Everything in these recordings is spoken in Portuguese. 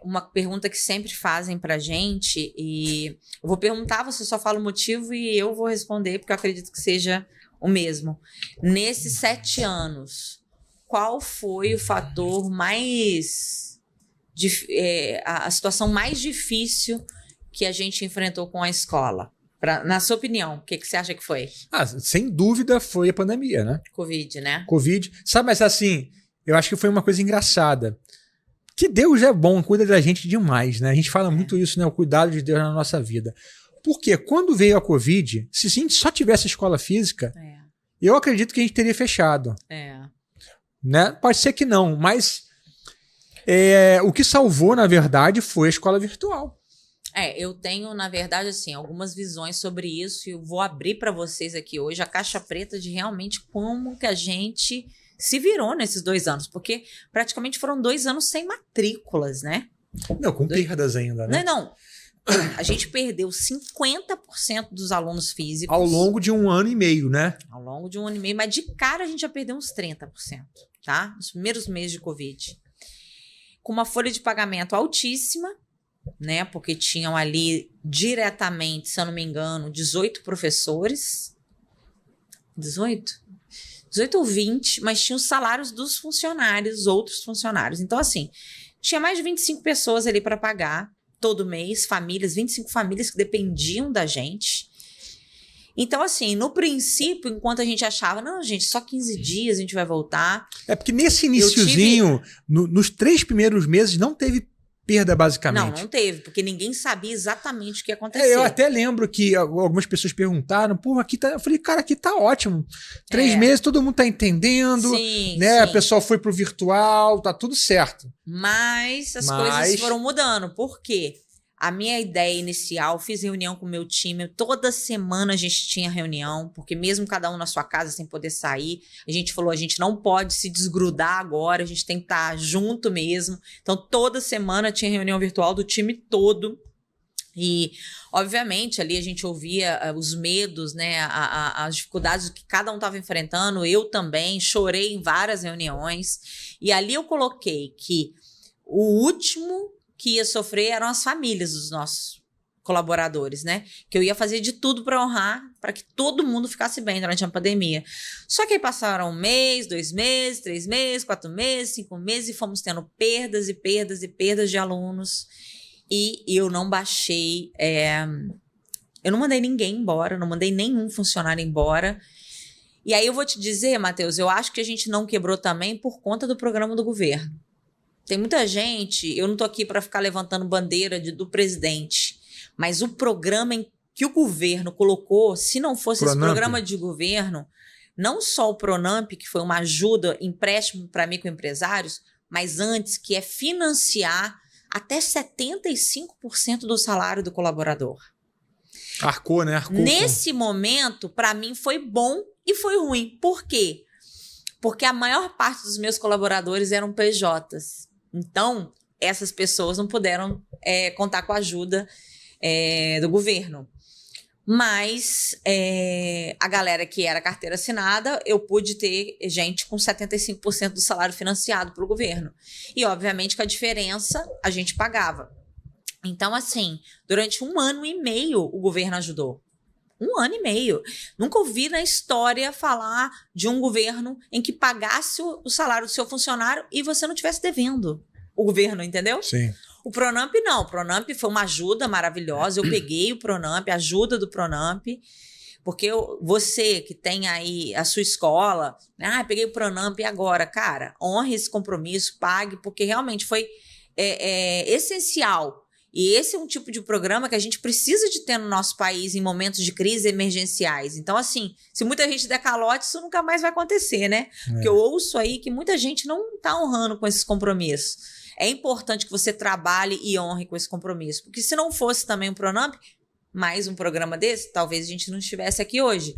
uma pergunta que sempre fazem pra gente, e eu vou perguntar, você só fala o motivo e eu vou responder, porque eu acredito que seja o mesmo. Nesses 7 anos, qual foi o fator mais... a situação mais difícil que a gente enfrentou com a escola? Na sua opinião, o que você acha que foi? Sem dúvida foi a pandemia, né? Covid, né? Covid. Sabe, mas assim, eu acho que foi uma coisa engraçada. Que Deus é bom, cuida da gente demais, né? A gente fala muito isso, né? O cuidado de Deus na nossa vida. Porque quando veio a Covid, se a gente só tivesse escola física, eu acredito que a gente teria fechado. Né? Pode ser que não, mas o que salvou, na verdade, foi a escola virtual. Eu tenho, na verdade, assim, algumas visões sobre isso e eu vou abrir para vocês aqui hoje a caixa preta de realmente como que a gente se virou nesses 2 anos, porque praticamente foram 2 anos sem matrículas, né? Não, com perdas ainda, né? Não. A gente perdeu 50% dos alunos físicos. Ao longo de 1 ano e meio, né? Ao longo de 1 ano e meio, mas de cara a gente já perdeu uns 30%, tá? Nos primeiros meses de Covid. Com uma folha de pagamento altíssima, né? Porque tinham ali diretamente, se eu não me engano, 18 professores. 18 ou 20, mas tinha os salários dos funcionários, outros funcionários. Então, assim, tinha mais de 25 pessoas ali para pagar todo mês, 25 famílias que dependiam da gente. Então, assim, no princípio, enquanto a gente achava, não, gente, só 15 dias a gente vai voltar. Porque nesse iniciozinho, nos 3 primeiros meses, não teve perda, basicamente. Não teve, porque ninguém sabia exatamente o que ia acontecer. Eu até lembro que algumas pessoas perguntaram, pô, aqui tá... Eu falei, cara, aqui tá ótimo. 3 meses, todo mundo tá entendendo, né? A pessoa foi pro virtual, tá tudo certo. Mas as coisas foram mudando. Por quê? A minha ideia inicial, fiz reunião com o meu time, toda semana a gente tinha reunião, porque mesmo cada um na sua casa sem poder sair, a gente falou, a gente não pode se desgrudar agora, a gente tem que estar junto mesmo. Então, toda semana tinha reunião virtual do time todo. E, obviamente, ali a gente ouvia os medos, né, as dificuldades que cada um estava enfrentando. Eu também chorei em várias reuniões. E ali eu coloquei que o último que ia sofrer eram as famílias dos nossos colaboradores, né? Que eu ia fazer de tudo para honrar, para que todo mundo ficasse bem durante a pandemia. Só que aí passaram 1 mês, 2 meses, 3 meses, 4 meses, 5 meses e fomos tendo perdas e perdas e perdas de alunos. E eu não baixei, eu não mandei ninguém embora, não mandei nenhum funcionário embora. E aí eu vou te dizer, Matheus, eu acho que a gente não quebrou também por conta do programa do governo. Tem muita gente, eu não tô aqui para ficar levantando bandeira do presidente, mas o programa que o governo colocou, se não fosse esse programa de governo, não só o Pronamp, que foi uma ajuda, empréstimo para microempresários, mas antes, que é financiar até 75% do salário do colaborador. Arcou, né? Nesse momento, para mim, foi bom e foi ruim. Por quê? Porque a maior parte dos meus colaboradores eram PJs. Então, essas pessoas não puderam contar com a ajuda do governo. Mas a galera que era carteira assinada, eu pude ter gente com 75% do salário financiado pelo governo. E, obviamente, com a diferença, a gente pagava. Então, assim, durante 1 ano e meio, o governo ajudou. 1 ano e meio. Nunca ouvi na história falar de um governo em que pagasse o salário do seu funcionário e você não estivesse devendo o governo, entendeu? Sim. O Pronamp não. O Pronamp foi uma ajuda maravilhosa. Eu peguei o Pronamp, a ajuda do Pronamp, porque você que tem aí a sua escola, né? Peguei o Pronamp e agora, cara, honre esse compromisso, pague, porque realmente foi essencial. E esse é um tipo de programa que a gente precisa de ter no nosso país em momentos de crise emergenciais. Então, assim, se muita gente der calote, isso nunca mais vai acontecer, né? Porque eu ouço aí que muita gente não está honrando com esses compromissos. É importante que você trabalhe e honre com esse compromisso. Porque se não fosse também um Pronamp, mais um programa desse, talvez a gente não estivesse aqui hoje.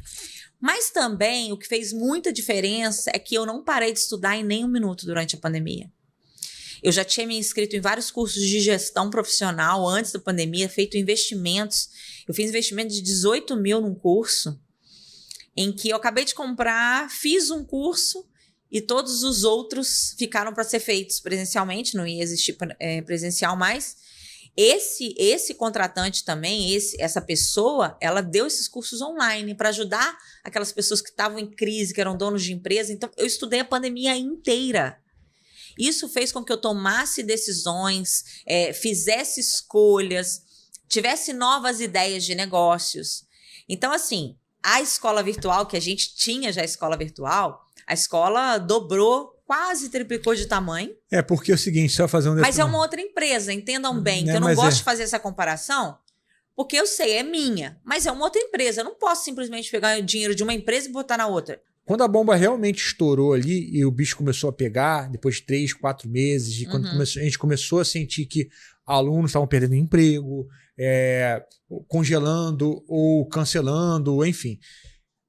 Mas também o que fez muita diferença é que eu não parei de estudar em nem 1 minuto durante a pandemia. Eu já tinha me inscrito em vários cursos de gestão profissional antes da pandemia, feito investimentos. Eu fiz investimento de 18 mil num curso, em que eu acabei de comprar, fiz um curso e todos os outros ficaram para ser feitos presencialmente, não ia existir presencial mais. Esse contratante também, essa pessoa, ela deu esses cursos online para ajudar aquelas pessoas que estavam em crise, que eram donos de empresa. Então, eu estudei a pandemia inteira. Isso fez com que eu tomasse decisões, fizesse escolhas, tivesse novas ideias de negócios. Então, assim, a escola virtual, que a gente tinha já a escola virtual, a escola dobrou, quase triplicou de tamanho. Porque é o seguinte, só fazer um... Mas é uma outra empresa, entendam bem, que eu não gosto de fazer essa comparação, porque eu sei, é minha, mas é uma outra empresa. Eu não posso simplesmente pegar o dinheiro de uma empresa e botar na outra. Quando a bomba realmente estourou ali e o bicho começou a pegar, depois de 3, 4 meses, e quando a gente começou a sentir que alunos estavam perdendo emprego, congelando ou cancelando, enfim.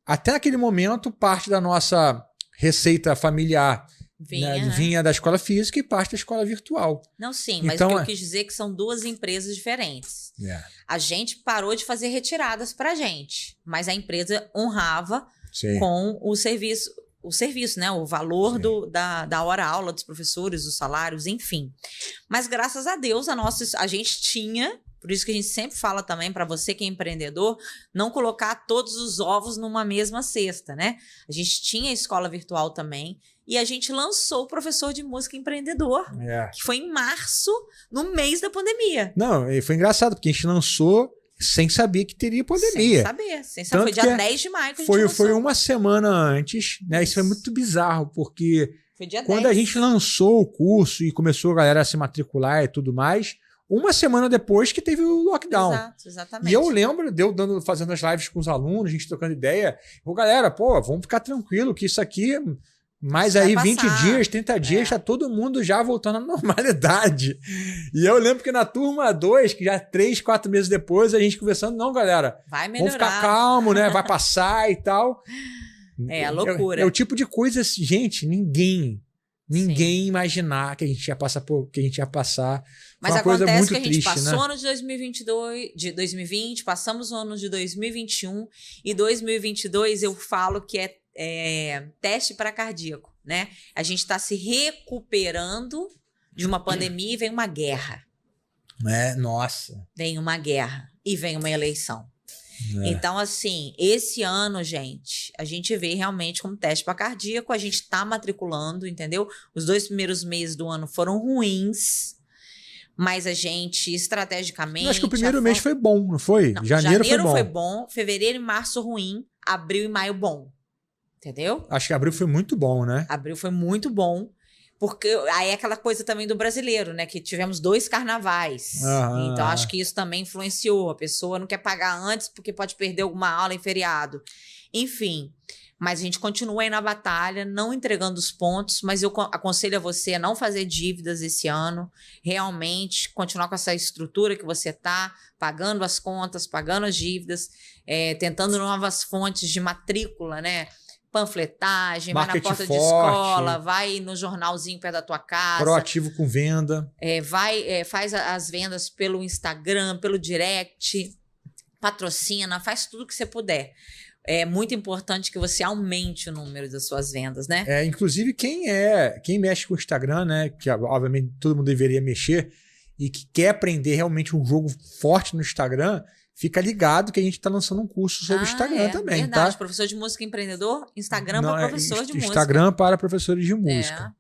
Até aquele momento, parte da nossa receita familiar vinha da escola física e parte da escola virtual. Não, sim, mas então, o que eu quis dizer é que são duas empresas diferentes. A gente parou de fazer retiradas para a gente, mas a empresa honrava com o serviço, né? O valor da hora-aula dos professores, os salários, enfim. Mas graças a Deus, a gente tinha, por isso que a gente sempre fala também para você que é empreendedor, não colocar todos os ovos numa mesma cesta, né? A gente tinha a escola virtual também e a gente lançou o Professor de Música Empreendedor, que foi em março, no mês da pandemia. Não, e foi engraçado, porque a gente lançou sem saber que teria pandemia. Sem saber. Foi dia 10 de maio que a gente lançou. Foi uma semana antes, né? Isso foi muito bizarro, porque quando 10. A gente lançou o curso e começou a galera a se matricular e tudo mais, uma semana depois que teve o lockdown. Exatamente. E eu lembro de eu fazendo as lives com os alunos, a gente trocando ideia. Galera, vamos ficar tranquilo que isso aqui... Mas aí 20 dias, 30 dias, tá todo mundo já voltando à normalidade. E eu lembro que na turma 2, que já 3, 4 meses depois, a gente conversando, não, galera, vai melhorar. Vamos ficar calmo, né? Vai passar e tal. A loucura. É o tipo de coisa, gente, ninguém imaginar que a gente ia passar por que a gente ia passar. Mas uma coisa acontece muito que a gente triste, passou né? o ano de 2020, passamos o ano de 2021 e 2022 eu falo que é teste para cardíaco, né? A gente está se recuperando de uma pandemia e vem uma guerra. Nossa. Vem uma guerra e vem uma eleição. Então, assim, esse ano, gente, a gente vê realmente como teste para cardíaco, a gente está matriculando, entendeu? Os 2 primeiros meses do ano foram ruins, mas a gente, estrategicamente... Eu acho que o primeiro mês foi bom, não foi? Não, Janeiro foi bom, fevereiro e março ruim, abril e maio bom. Entendeu? Acho que abril foi muito bom, né? Abril foi muito bom, porque aí é aquela coisa também do brasileiro, né? Que tivemos 2 carnavais. Então, acho que isso também influenciou. A pessoa não quer pagar antes porque pode perder alguma aula em feriado. Enfim, mas a gente continua aí na batalha, não entregando os pontos, mas eu aconselho a você a não fazer dívidas esse ano, realmente continuar com essa estrutura que você tá, pagando as contas, pagando as dívidas, tentando novas fontes de matrícula, né? Panfletagem, vai na porta de escola, vai no jornalzinho perto da tua casa. Proativo com venda. Faz as vendas pelo Instagram, pelo direct, patrocina, faz tudo que você puder. É muito importante que você aumente o número das suas vendas, né? Inclusive, quem mexe com o Instagram, né? Que obviamente todo mundo deveria mexer, e que quer aprender realmente um jogo forte no Instagram, fica ligado que a gente está lançando um curso sobre Instagram também, verdade. Tá? Professor de Música Empreendedor, Instagram para professor de música. Instagram para professores de música.